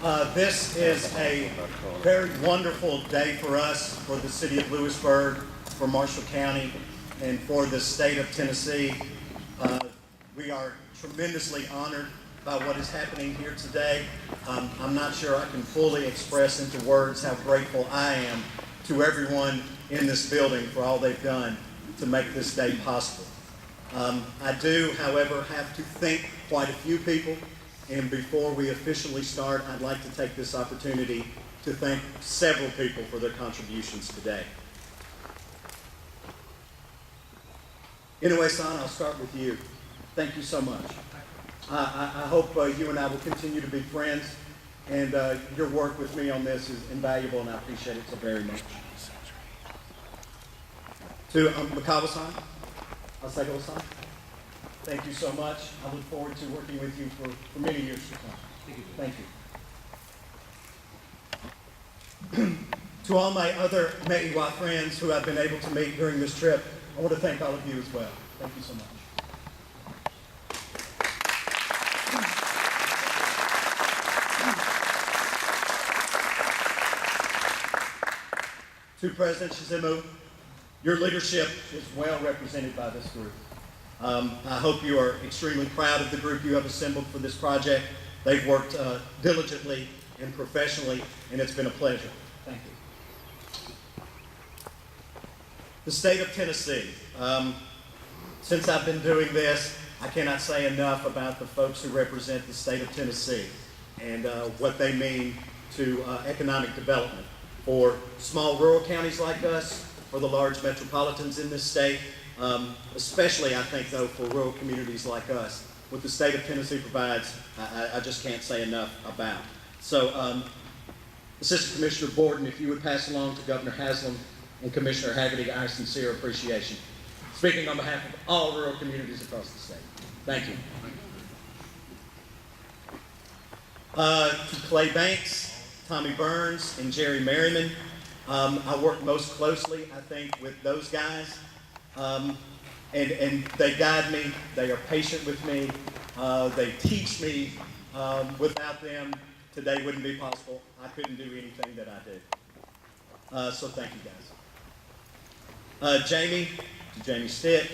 This is a very wonderful day for us, for the city of Lewisburg, for Marshall County, and for the state of Tennessee. We are tremendously honored by what is happening here today. I'm not sure I can fully express into words how grateful I am to everyone in this building for all they've done to make this day possible. I do, however, have to thank quite a few people. And before we officially start, I'd like to take this opportunity to thank several people for their contributions today. Anyway, son, I'll start with you. Thank you so much. I hope you and I will continue to be friends, and your work with me on this is invaluable, and I appreciate it so very much. To Makawa-san, Asego-san, thank you so much. I look forward to working with you for many years to come. Thank you. To all my other Meiwa friends who I've been able to meet during this trip, I want to thank all of you as well. Thank you so much. To President Shizumu, your leadership is well represented by this group. I hope you are extremely proud of the group you have assembled for this project. They've worked diligently and professionally, and it's been a pleasure. Thank you. The state of Tennessee. Since I've been doing this, I cannot say enough about the folks who represent the state of Tennessee and what they mean to economic development for small rural counties like us, for the large metropolitans in this state, especially, I think, though, for rural communities like us. What the state of Tennessee provides, I just can't say enough about. So, Assistant Commissioner Borden, if you would pass along to Governor Haslam and Commissioner Haggerty our sincere appreciation. Speaking on behalf of all rural communities across the state. Thank you. To Clay Banks, Tommy Burns, and Jerry Merriman. I work most closely, I think, with those guys. And they guide me, they are patient with me, they teach me. Without them, today wouldn't be possible. I couldn't do anything that I did. So thank you guys. Jamie Stitt,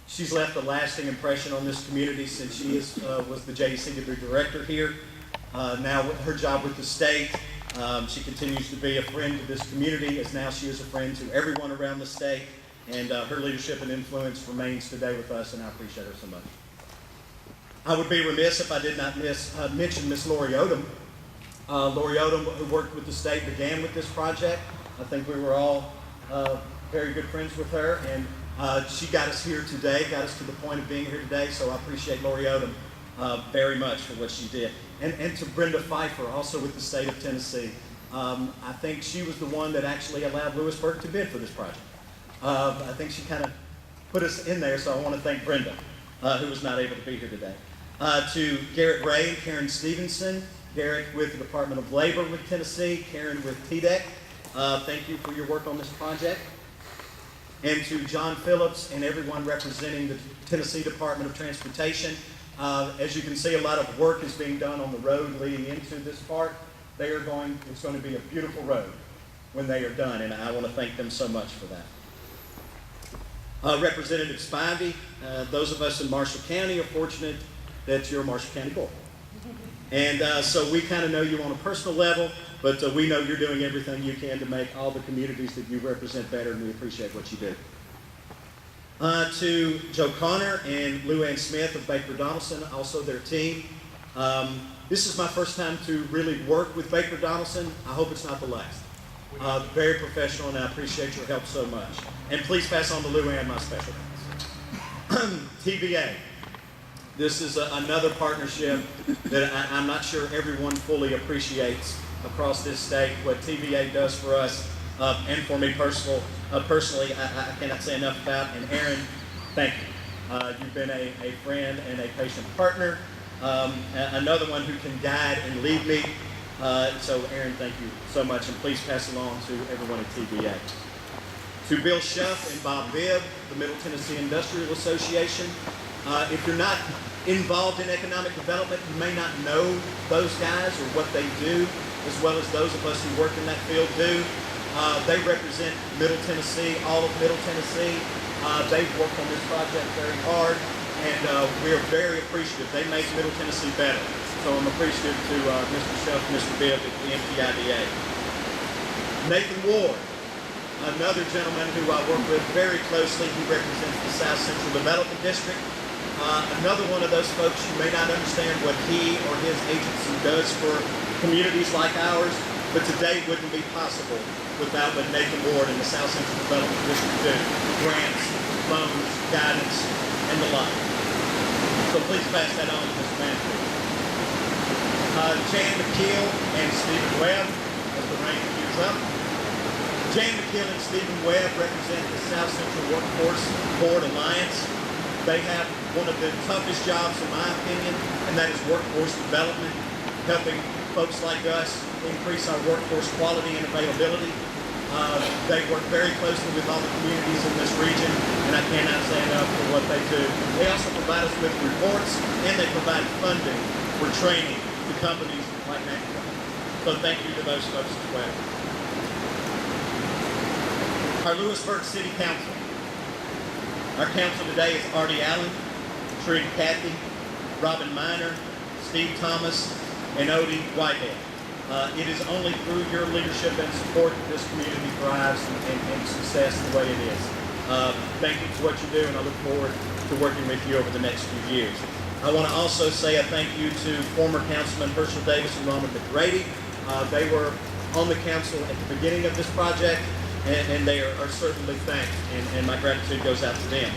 she's left a lasting impression on this community since she was the JECW director here. Now with her job with the state, she continues to be a friend to this community, as now she is a friend to everyone around the state, and her leadership and influence remains today with us, and I appreciate her so much. I would be remiss if I did not mention Miss Lori Odom. Lori Odom, who worked with the state, began with this project. I think we were all very good friends with her, and she got us here today, got us to the point of being here today, so I appreciate Lori Odom very much for what she did. And to Brenda Pfeiffer, also with the state of Tennessee. I think she was the one that actually allowed Lewisburg to bid for this project. I think she kind of put us in there, so I want to thank Brenda, who was not able to be here today. To Garrett Ray and Karen Stevenson, Garrett with the Department of Labor with Tennessee, Karen with TDEC. Thank you for your work on this project. And to John Phillips and everyone representing the Tennessee Department of Transportation. As you can see, a lot of work is being done on the road leading into this part. It's going to be a beautiful road when they are done, and I want to thank them so much for that. Representative Spivey, those of us in Marshall County are fortunate that you're a Marshall County board. And so we kind of know you on a personal level, but we know you're doing everything you can to make all the communities that you represent better, and we appreciate what you do. To Joe Connor and Lou Ann Smith of Baker Donaldson, also their team. This is my first time to really work with Baker Donaldson. I hope it's not the last. Very professional, and I appreciate your help so much. And please pass on to Lou Ann my special thanks. TVA. This is another partnership that I'm not sure everyone fully appreciates across this state, what TVA does for us. And for me personally, I cannot say enough about. And Aaron, thank you. You've been a friend and a patient partner. Another one who can guide and lead me. So Aaron, thank you so much. And please pass along to everyone at TVA. To Bill Schuff and Bob Bibb, the Middle Tennessee Industrial Association. If you're not involved in economic development, you may not know those guys or what they do as well as those of us who work in that field do. They represent Middle Tennessee, all of Middle Tennessee. They've worked on this project very hard, and we are very appreciative. They make Middle Tennessee better. So I'm appreciative to Mr. Shelf and Mr. Bibb at the MTIDA. Nathan Ward, another gentleman who I work with very closely. He represents the South Central Development District. Another one of those folks, you may not understand what he or his agency does for communities like ours, but today wouldn't be possible without what Nathan Ward and the South Central Development District do. Grants, loans, guidance, and the like. So please pass that on to Mr. Mansfield. Jan McKeel and Stephen Webb, as the rank queues up. Jan McKeel and Stephen Webb represent the South Central Workforce Board Alliance. They have one of the toughest jobs, in my opinion, and that is workforce development, helping folks like us increase our workforce quality and availability. They work very closely with all the communities in this region, and I cannot say enough for what they do. They also provide us with reports, and they provide funding for training to companies like Meiwa. So thank you to those folks as well. Our Lewisburg City Council. Our council today is Artie Allen, Tree Cathy, Robin Miner, Steve Thomas, and Odie Whitehead. It is only through your leadership and support that this community thrives and success the way it is. Thank you for what you do, and I look forward to working with you over the next few years. I want to also say a thank you to former Councilman Herschel Davis and Ronald McGrady. They were on the council at the beginning of this project, and they are certainly thanked, and my gratitude goes out to them.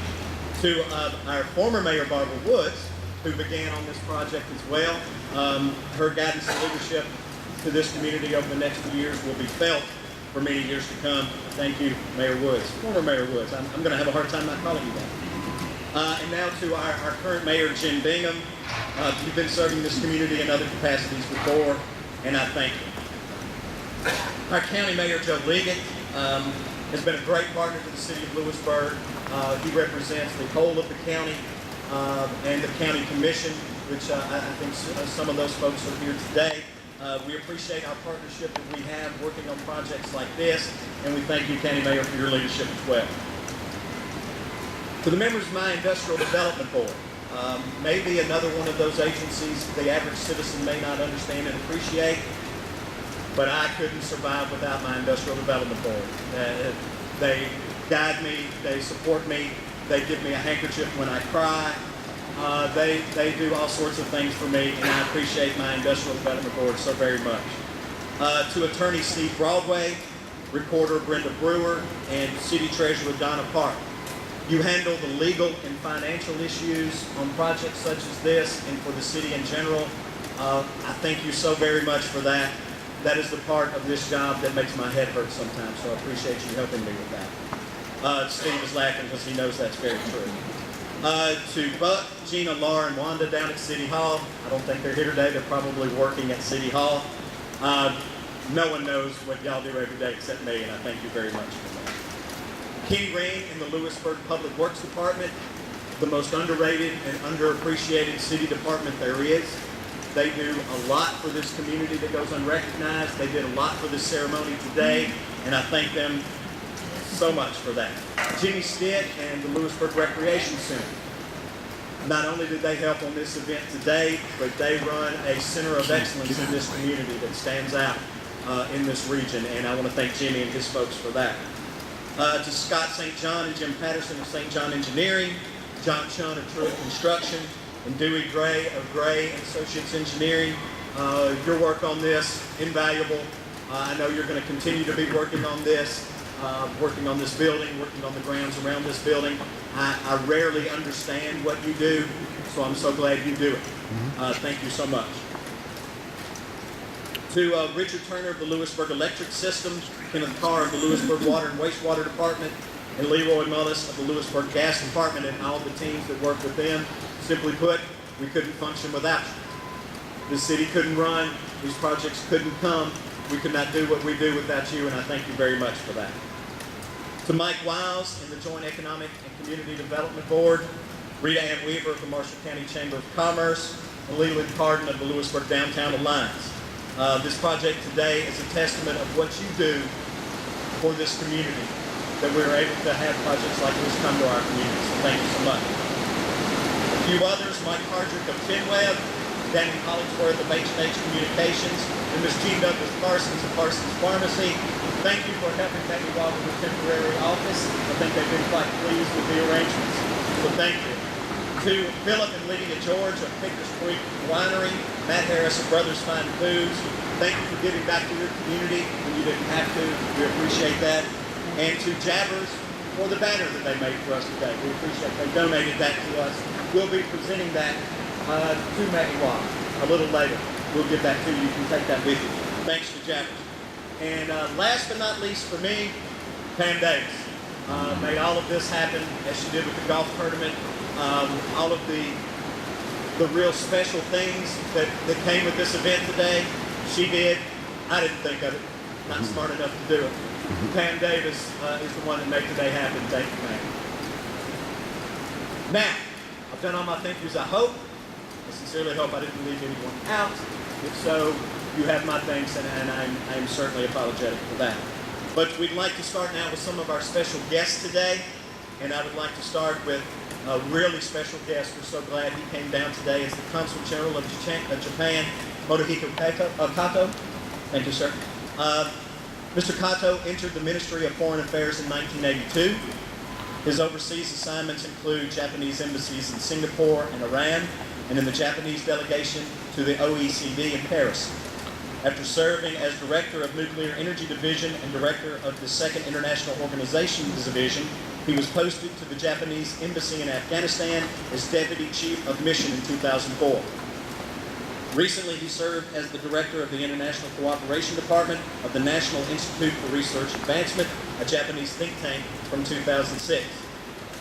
To our former Mayor Barbara Woods, who began on this project as well, her guidance and leadership to this community over the next few years will be felt for many years to come. Thank you, Mayor Woods, former Mayor Woods. I'm going to have a hard time not calling you that. And now to our current Mayor, Jim Bingham. You've been serving this community in other capacities before, and I thank you. Our County Mayor, Joe Liggett, has been a great partner to the City of Lewisburg. He represents the whole of the county and the County Commission, which I think some of those folks are here today. We appreciate our partnership that we have working on projects like this, and we thank you, County Mayor, for your leadership as well. To the members of my Industrial Development Board, maybe another one of those agencies the average citizen may not understand and appreciate, but I couldn't survive without my Industrial Development Board. They guide me, they support me, they give me a handkerchief when I cry. They do all sorts of things for me, and I appreciate my Industrial Development Board so very much. To Attorney Steve Broadway, Recorder Brenda Brewer, and City Treasurer Donna Park. You handle the legal and financial issues on projects such as this and for the city in general. I thank you so very much for that. That is the part of this job that makes my head hurt sometimes, so I appreciate you helping me with that. Steve is laughing because he knows that's very true. To Buck, Gina, Laura, and Wanda down at City Hall. I don't think they're here today. They're probably working at City Hall. No one knows what y'all do every day except me, and I thank you very much for that. Kenny Rain in the Lewisburg Public Works Department, the most underrated and underappreciated city department there is. They do a lot for this community that goes unrecognized. They did a lot for this ceremony today, and I thank them so much for that. Jimmy Stitt and the Lewisburg Recreation Center. Not only did they help on this event today, but they run a center of excellence in this community that stands out in this region, and I want to thank Jimmy and his folks for that. To Scott St. John and Jim Patterson of St. John Engineering, John Chun of Truett Construction, and Dewey Gray of Gray and Associates Engineering. Your work on this, invaluable. I know you're going to continue to be working on this. Working on this building, working on the grounds around this building. I rarely understand what you do, so I'm so glad you do it. Thank you so much. To Richard Turner of the Lewisburg Electric System, Kenneth Carr of the Lewisburg Water and Wastewater Department, and Leroy Mullis of the Lewisburg Gas Department and all the teams that work with them. Simply put, we couldn't function without you. The city couldn't run, these projects couldn't come. We could not do what we do without you, and I thank you very much for that. To Mike Wiles and the Joint Economic and Community Development Board, Rita Ann Weaver from Marshall County Chamber of Commerce, and Leland Carden of the Lewisburg Downtown Alliance. This project today is a testament of what you do for this community, that we're able to have projects like this come to our community. So thank you so much. A few others, Mike Hardrick of Chinweb, Danny Hollingsworth of H&H Communications, and Ms. Jean Douglas Parsons of Parsons Pharmacy. Thank you for helping Meiwa with the temporary office. I think they've been quite pleased with the arrangements. So thank you. To Philip and Lydia George of Pickers Creek Winery, Matt Harris of Brothers Fine Foods. Thank you for giving back to your community when you didn't have to. We appreciate that. And to Jabbers for the banner that they made for us today. We appreciate they donated that to us. We'll be presenting that to Meiwa a little later. We'll give that to you. You can take that with you. Thanks to Jabbers. And last but not least for me, Pam Davis. Made all of this happen as she did with the golf tournament. All of the real special things that came with this event today, she did. I didn't think of it. Not smart enough to do it. Pam Davis is the one that made today happen. Thank you, Pam. Now, I've done all my thank yous, I hope. I sincerely hope I didn't leave anyone out. If so, you have my thanks, and I am certainly apologetic for that. But we'd like to start now with some of our special guests today. And I would like to start with a really special guest. We're so glad he came down today. It's the Consul General of Japan, Motohiko Kato. Thank you, sir. Mr. Kato entered the Ministry of Foreign Affairs in 1982. His overseas assignments include Japanese embassies in Singapore and Iran, and in the Japanese delegation to the OECD in Paris. After serving as Director of Nuclear Energy Division and Director of the Second International Organization Division, he was posted to the Japanese Embassy in Afghanistan as Deputy Chief of Mission in 2004. Recently, he served as the Director of the International Cooperation Department of the National Institute for Research Advancement, a Japanese think tank, from 2006.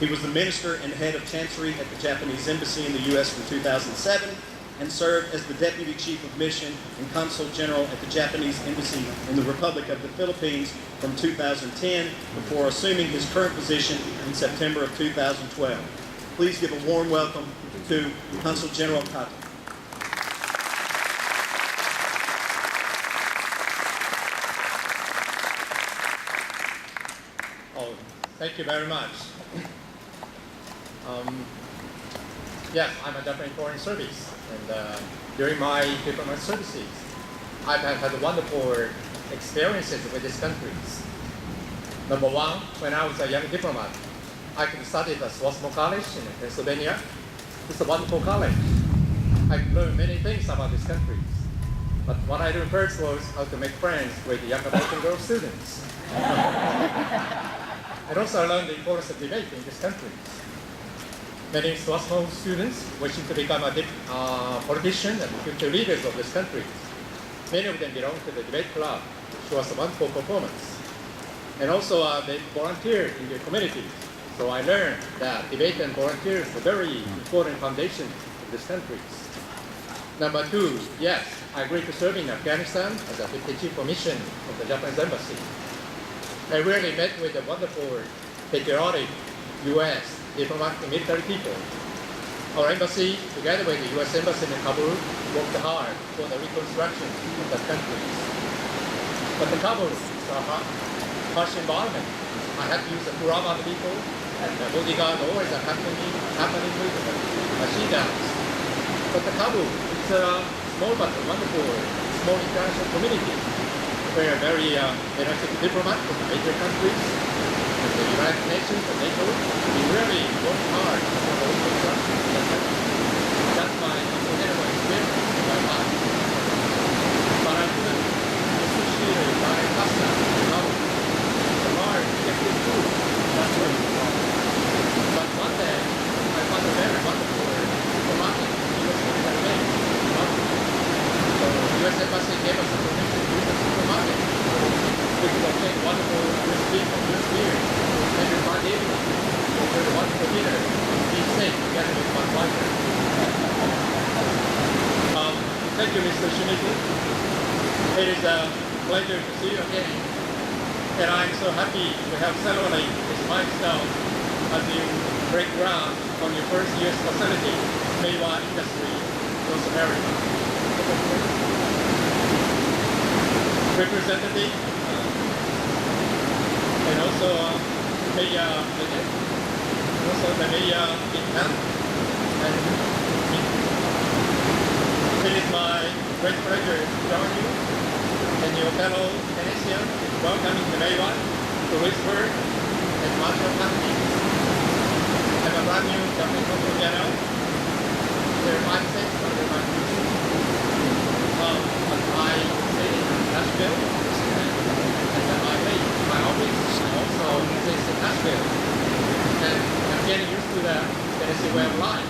He was the Minister and Head of Chancery at the Japanese Embassy in the U.S. from 2007, and served as the Deputy Chief of Mission and Consul General at the Japanese Embassy in the Republic of the Philippines from 2010 before assuming his current position in September of 2012. Please give a warm welcome to Consul General Kato. Oh, thank you very much. Yes, I'm a Japanese Foreign Service, and during my diplomatic services, I've had wonderful experiences with these countries. Number one, when I was a young diplomat, I could study at Swarthmore College in Pennsylvania. It's a wonderful college. I learned many things about these countries. But what I learned first was how to make friends with young American girl students. And also I learned the importance of debate in these countries. Many Swarthmore students wishing to become a politician and future leaders of this country. Many of them belong to the debate club, which was a wonderful performance. And also they volunteered in their communities. So I learned that debate and volunteers are very important foundation of these countries. Number two, yes, I agreed to serve in Afghanistan as a Deputy Chief of Mission of the Japanese Embassy. I really met with the wonderful, patriotic U.S. diplomatic and military people. Our embassy, together with the U.S. Embassy in Kabul, worked hard for the reconstruction of the country. But the Kabul is a harsh environment. I had to use the Kurama people, and the bodyguard always accompanied me with the machine guns. But the Kabul is a small but wonderful small international community where very energetic diplomats from major countries, the United Nations, the NATO, we really worked hard for the reconstruction of the country. That's my unforgettable experience in my life. But I couldn't associate my pasta now. The large executive food, that's what it's called. But one day, I found a very wonderful diplomatic U.S. military base. So the U.S. Embassy gave us a permission to use the supermarket. We could obtain wonderful U.S. beef and U.S. beer every Friday evening. For the wonderful dinner, be safe together with my wife. Thank you, Mr. Shimizu. It is a pleasure to see you again. And I'm so happy to have celebrated this milestone as you break ground on your first U.S. facility, Meiwa Industry, North America. Representative and also Meiwa, also the Meiwa Vietnam. And it is my great pleasure to join you and your fellow Tennesseans welcoming to Meiwa, to Lewisburg, and Marshall County. I'm a brand new Japanese consul general. There are 5 states under my duty. But I stay in Nashville, and my office also stays in Nashville. And I'm getting used to the Tennessee way of life.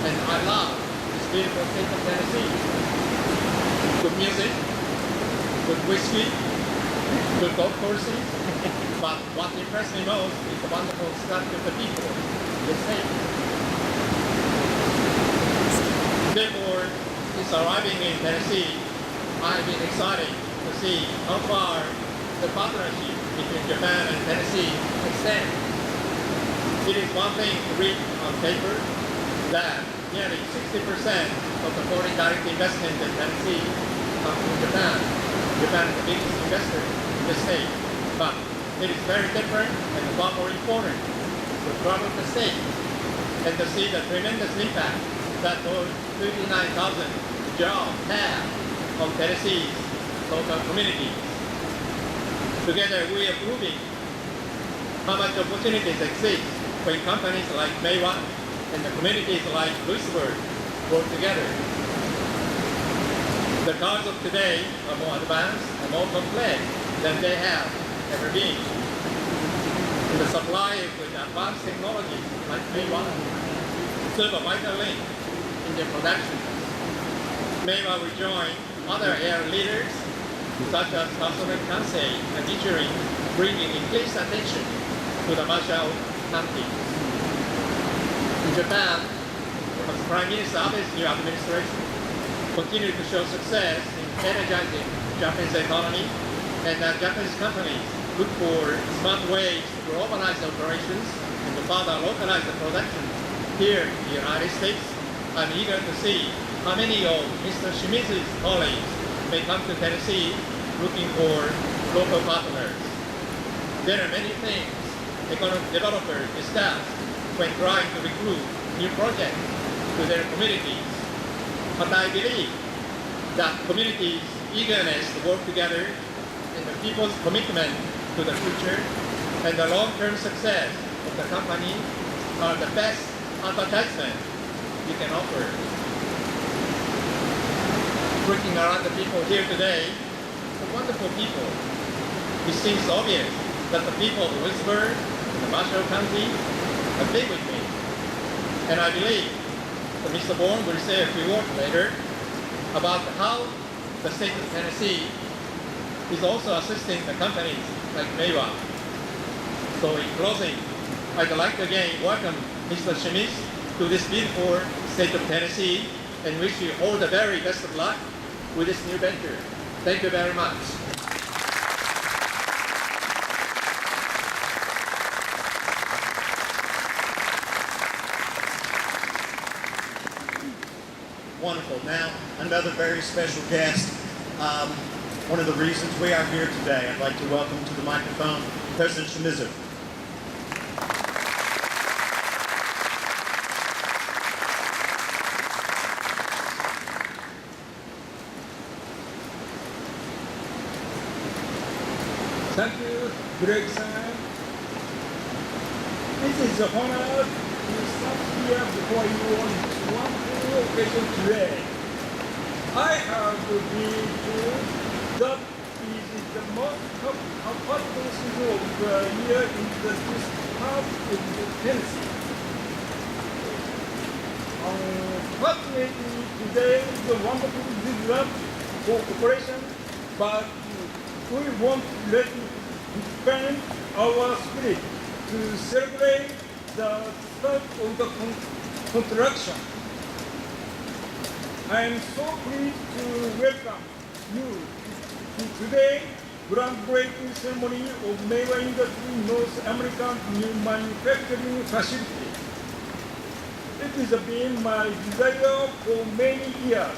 And I love this beautiful state of Tennessee. Good music, good whiskey, good golf courses. But what impressed me most is the wonderful structure of the people in the state. Therefore, since arriving in Tennessee, I've been excited to see how far the partnership between Japan and Tennessee extends. It is one thing to read on paper that nearly 60% of the foreign direct investment in Tennessee comes from Japan. Japan is the biggest investor in the state. But it is very different and far more important to travel the state and to see the tremendous impact that those 39,000 jobs have on Tennessee's local communities. Together we are proving how much opportunities exist when companies like Meiwa and the communities like Lewisburg work together. The cars of today are more advanced and more complex than they have ever been. And the suppliers with advanced technologies like Meiwa serve a vital link in their production. Meiwa will join other area leaders such as Councilman Kansei and Ichirin, bringing increased attention to the Marshall County. In Japan, as Prime Minister Abe's new administration continued to show success in energizing Japanese economy, and that Japanese companies look for smart ways to globalize operations and to further localize the production here in the United States, I'm eager to see how many of Mr. Shimizu's colleagues may come to Tennessee looking for local partners. There are many things economic developers discuss when trying to recruit new projects to their communities. But I believe that communities' eagerness to work together and the people's commitment to the future and the long-term success of the company are the best advertisement you can offer. Looking around the people here today, the wonderful people, it seems obvious that the people of Lewisburg and the Marshall County are big with me. And I believe that Mr. Bourne will say a few words later about how the state of Tennessee is also assisting the companies like Meiwa. So in closing, I'd like to again welcome Mr. Shimizu to this beautiful state of Tennessee and wish you all the very best of luck with this new venture. Thank you very much. Wonderful. Now, another very special guest. One of the reasons we are here today, I'd like to welcome to the microphone President Shimizu. Thank you, Greg-san. It is an honor to stand here before you on one occasion today. I have been told that it is the most compatible season of the year in this part of Tennessee. Unfortunately, today is a wonderful season for cooperation, but we want to let expand our spirit to celebrate the start of the construction. I am so pleased to welcome you to today's groundbreaking ceremony of Meiwa Industry North American new manufacturing facility. It has been my desire for many years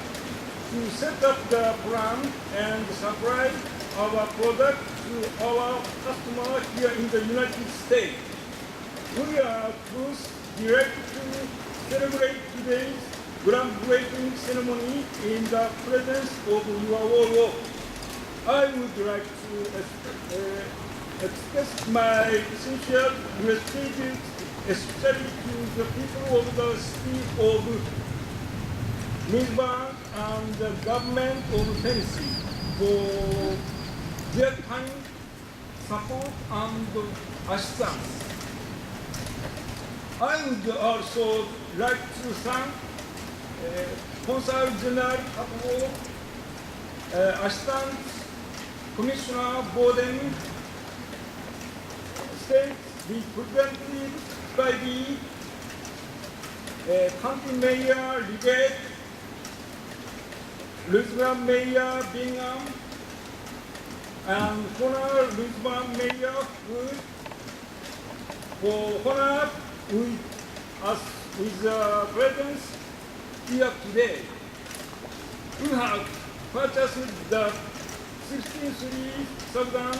to set up the plant and supply our product to our customers here in the United States. We are both delighted to celebrate today's groundbreaking ceremony in the presence of your work. I would like to express my sincere gratitude, especially to the people of the city of Meiwa and the government of Tennessee for their kind support and assistance. I would also like to thank Consul General Kapo, Assistant Commissioner Borden, State Representative Spivey, County Mayor Liggett, Louisiana Mayor Bingham, and former Louisiana Mayor Wood for honor with us with presence here today. We have purchased the 63,000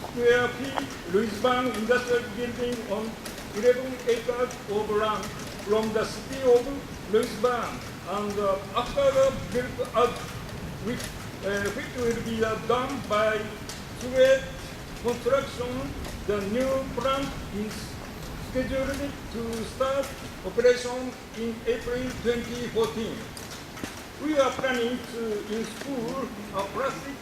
square feet Louisiana industrial building on 11 acres of land from the city of Louisiana, and after the build out, which will be done by Suez Construction, the new plant is scheduled to start operation in April 2014. We are planning to install a plastic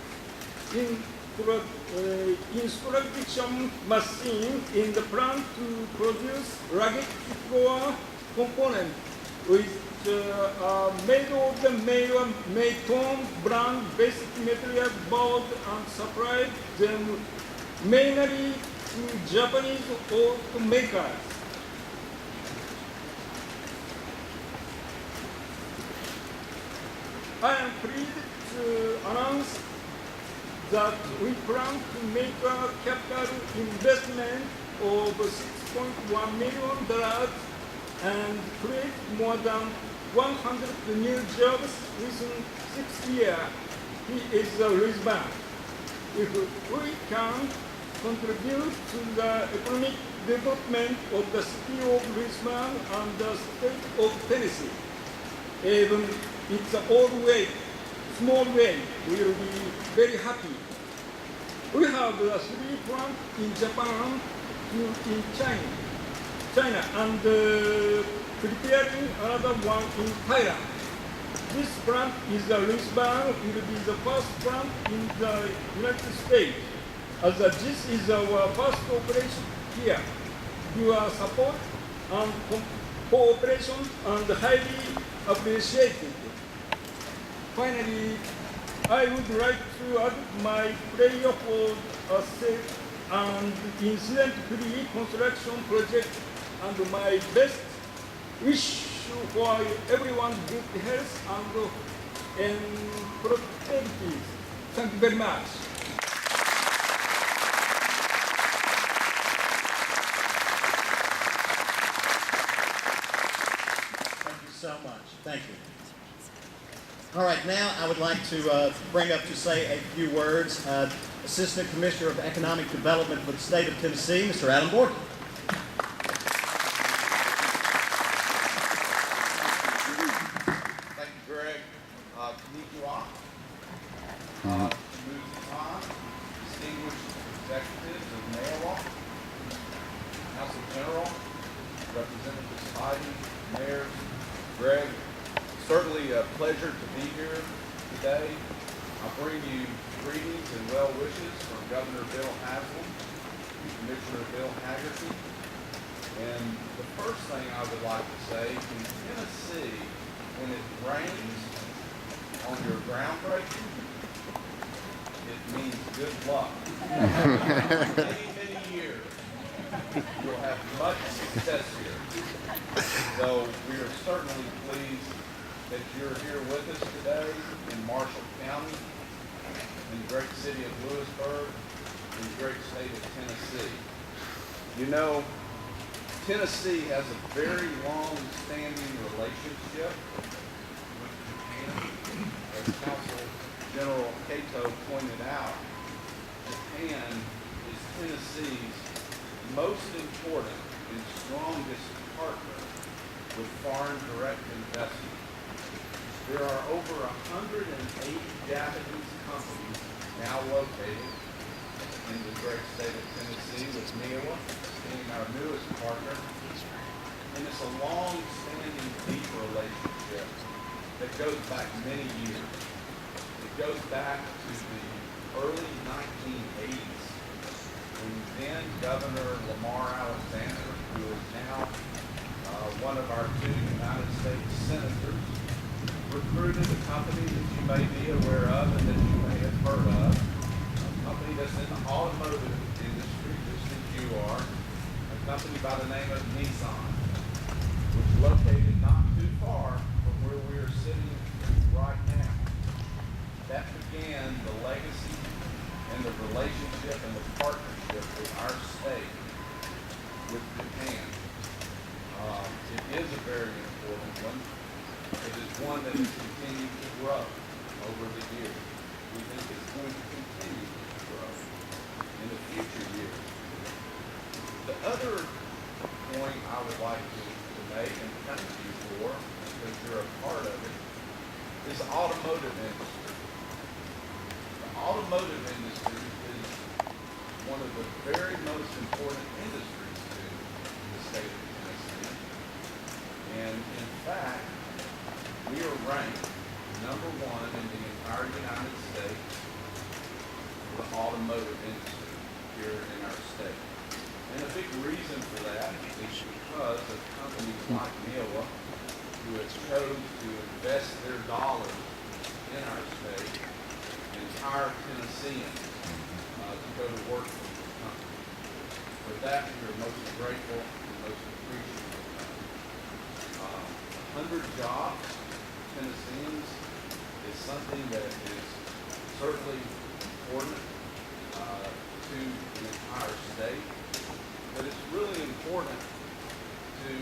instruction machine in the plant to produce rugged floor components which are made of the Meiwa brand basic material board and supply them mainly to Japanese automakers. I am pleased to announce that we plan to make a capital investment of $6.1 million and create more than 100 new jobs within 6 years. He is a Louisiana. If we can contribute to the economic development of the city of Louisiana and the state of Tennessee, even it's a small way, we will be very happy. We have 3 plants in Japan, 2 in China, and preparing another one in Thailand. This plant is Louisiana, will be the first plant in the United States. As this is our first operation here. Your support and cooperation and highly appreciated. Finally, I would like to add my prayer for a safe and incident-free construction project and my best wish for everyone's good health and prosperity. Thank you very much. Thank you so much. Thank you. All right, now I would like to bring up to say a few words Assistant Commissioner of Economic Development for the state of Tennessee, Mr. Adam Borden. Thank you, Greg. Meiwa, distinguished executives of Meiwa, Council General, Representative Spivey, Mayor, Greg. Certainly a pleasure to be here today. I bring you greetings and well wishes from Governor Bill Haslam and Commissioner Bill Haggerty. And the first thing I would like to say, in Tennessee, when it rains on your groundbreaking, it means good luck. Many years, you'll have much success here. So we are certainly pleased that you're here with us today in Marshall County. in the great city of Lewisburg, in the great state of Tennessee. You know, Tennessee has a very long-standing relationship with Japan. As Council General Cato pointed out, Japan is Tennessee's most important and strongest partner with foreign direct investment. There are over 180 Japanese companies now located in the great state of Tennessee, with Meiwa being our newest partner. And it's a long-standing, deep relationship that goes back many years. It goes back to the early 1980s, when then Governor Lamar Alexander, who is now one of our two United States senators, recruited a company that you may be aware of and that you may have heard of, a company that's in the automotive industry, just as you are, a company by the name of Nissan, which is located not too far from where we are sitting right now. That began the legacy and the relationship and the partnership with our state with Japan. It is a very important one. It is one that has continued to grow over the years. We think it's going to continue to grow in the future years. The other point I would like to make and thank you for, because you're a part of it, is the automotive industry. The automotive industry is one of the very most important industries to the state of Tennessee. And in fact, we are ranked #1 in the entire United States for the automotive industry here in our state. And a big reason for that is because of companies like Meiwa, who have chose to invest their dollars in our state and hire Tennesseans to go to work for the company. For that, we are most grateful and most appreciative. 100 jobs, Tennesseans, is something that is certainly important to the entire state, but it's really important to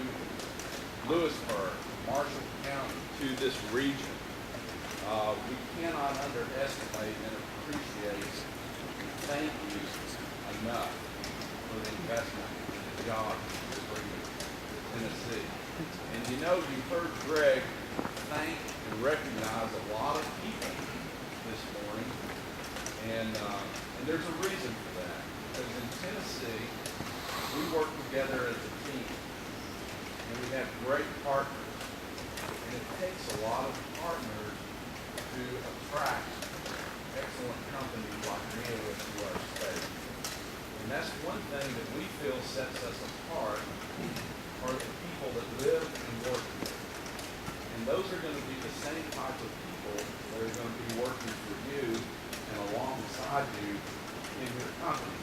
Lewisburg, Marshall County, to this region. We cannot underestimate and appreciate and thank you enough for the investment and the jobs you're bringing to Tennessee. And you know, you heard Greg thank and recognize a lot of people this morning, and there's a reason for that. Because in Tennessee, we work together as a team, and we have great partners. And it takes a lot of partners to attract excellent companies like Meiwa to our state. And that's one thing that we feel sets us apart, are the people that live and work here. And those are going to be the same type of people that are going to be working for you and alongside you in your company.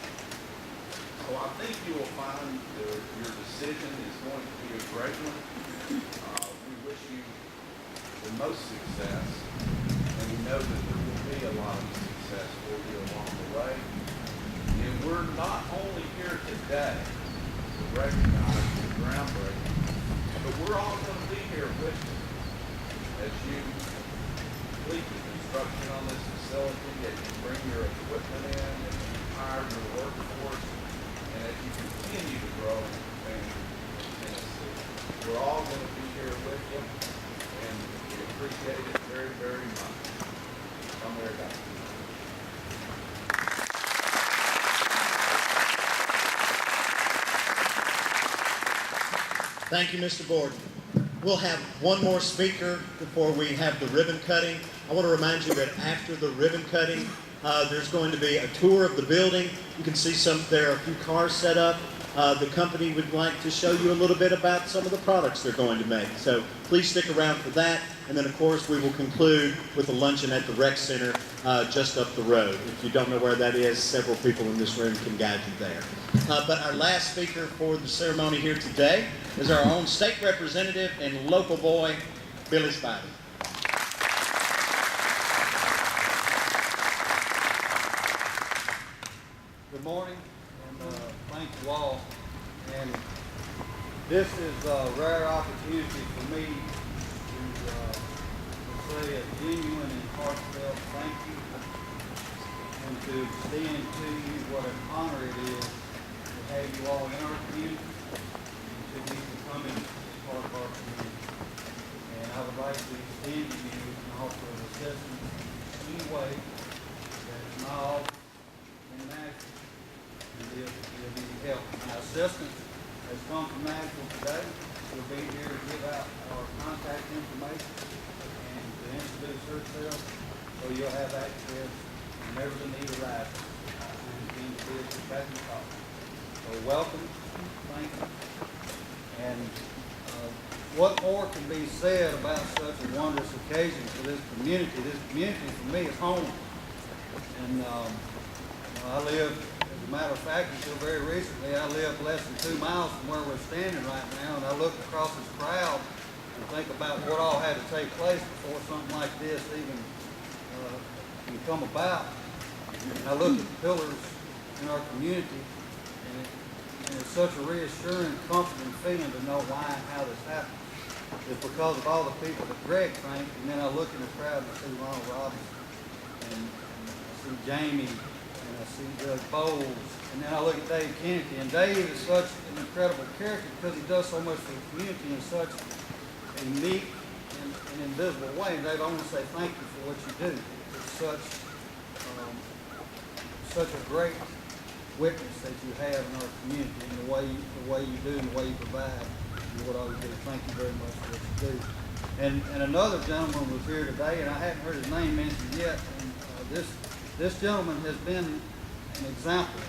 So I think you will find your decision is going to be a great one. We wish you the most success, and we know that there will be a lot of success for you along the way. And we're not only here today to recognize the groundbreaking, but we're all going to be here with you as you complete the construction on this facility, as you bring your equipment in, as you hire your workforce, and as you continue to grow and expand in Tennessee. We're all going to be here with you, and we appreciate it very, very much. Come here, guys. Thank you, Mr. Borden. We'll have one more speaker before we have the ribbon cutting. I want to remind you that after the ribbon cutting, there's going to be a tour of the building. You can see there are a few cars set up. The company would like to show you a little bit about some of the products they're going to make. So please stick around for that. And then, of course, we will conclude with a luncheon at the Rec Center just up the road. If you don't know where that is, several people in this room can guide you there. But our last speaker for the ceremony here today is our own state representative and local boy, Billy Spivey. morning, and thank you all. And this is a rare opportunity for me to say a genuine and heartfelt thank you, and to extend to you what an honor it is to have you all in our community, and to be becoming part of our community. And I would like to extend to you an offer of assistance in any way that is my office in Nashville, and if you need help. My assistant has come from Nashville today. She'll be here to give out our contact information and to introduce herself, so you'll have access whenever the need arises and the individual back and talk. So welcome, thank you. And what more can be said about such a wondrous occasion for this community? This community for me is home. And I live, as a matter of fact, until very recently, I lived less than 2 miles from where we're standing right now, and I look across this crowd and think about what all had to take place before something like this even can come about. And I look at the pillars in our community, and it's such a reassuring, comforting feeling to know why and how this happened. It's because of all the people that Greg thanked, and then I look in the crowd and I see Ronald Robinson, and I see Jamie, and I see Judge Bowles, and then I look at Dave Kennedy. And Dave is such an incredible character because he does so much for the community in such a unique and invisible way. And Dave, I want to say thank you for what you do. It's such a great witness that you have in our community, and the way you do and the way you provide and what all you do. Thank you very much for what you do. And another gentleman was here today, and I hadn't heard his name mentioned yet. And this gentleman has been an example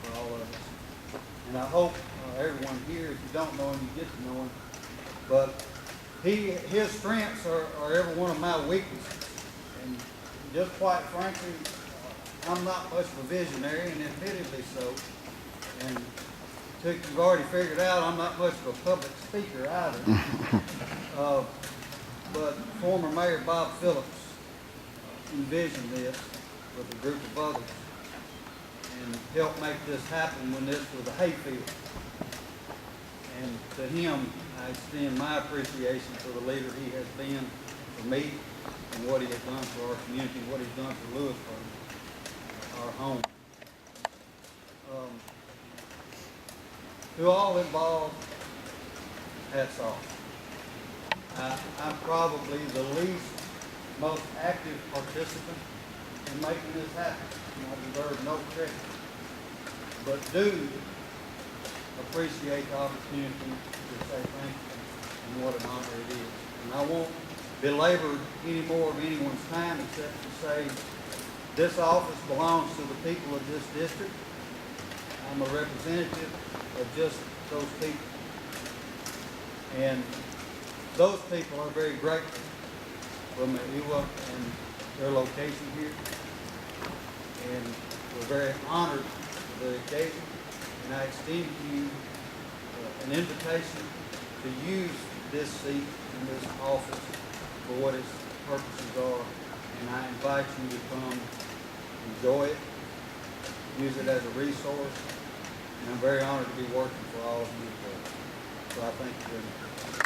for all of us. And I hope everyone here, if you don't know him, you get to know him. But his strengths are every one of my weaknesses. And just quite frankly, I'm not much of a visionary, and admittedly so. And you've already figured out I'm not much of a public speaker either. But former Mayor Bob Phillips envisioned this with a group of others and helped make this happen when this was a hayfield. And to him, I extend my appreciation for the leader he has been for me and what he has done for our community, what he's done for Lewisburg, our home. To all involved, hats off. I'm probably the least, most active participant in making this happen, and I deserve no credit. But do appreciate the opportunity to say thank you and what an honor it is. And I won't belabor any more of anyone's time except to say this office belongs to the people of this district. I'm a representative of just those people. And those people are very grateful for Meiwa and their location here. And we're very honored for the occasion. And I extend to you an invitation to use this seat in this office for what its purposes are. And I invite you to come enjoy it, use it as a resource, and I'm very honored to be working for all of you. So I thank you very much.